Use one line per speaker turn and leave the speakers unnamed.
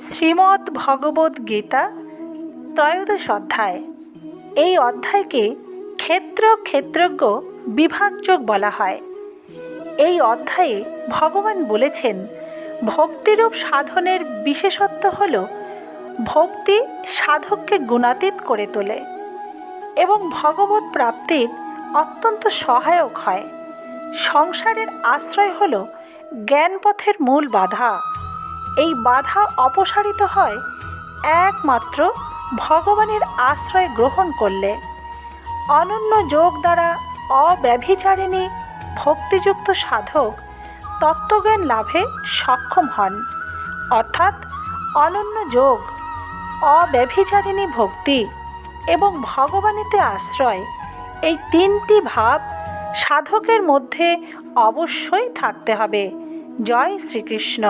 শ্রীমদ্ ভগবদ্ গীতা ত্রয়োদশ অধ্যায়। এই অধ্যায়কে ক্ষেত্র ক্ষেত্রজ্ঞ বিভাগযোগ বলা হয়। এই অধ্যায়ে ভগবান বলেছেন, ভক্তিরূপ সাধনের বিশেষত্ব হল ভক্তি সাধককে গুণাতীত করে তোলে এবং ভগবৎ প্রাপ্তির অত্যন্ত সহায়ক হয়। সংসারের আশ্রয় হল জ্ঞানপথের মূল বাধা। এই বাধা অপসারিত হয় একমাত্র ভগবানের আশ্রয় গ্রহণ করলে। অনন্য যোগ দ্বারা অব্যভিচারিণী ভক্তিযুক্ত সাধক তত্ত্বজ্ঞান লাভে সক্ষম হন। অর্থাৎ অনন্য যোগ, অব্যভিচারিণী ভক্তি এবং ভগবানেতে আশ্রয়, এই তিনটি ভাব সাধকের মধ্যে অবশ্যই থাকতে হবে। জয় শ্রীকৃষ্ণ।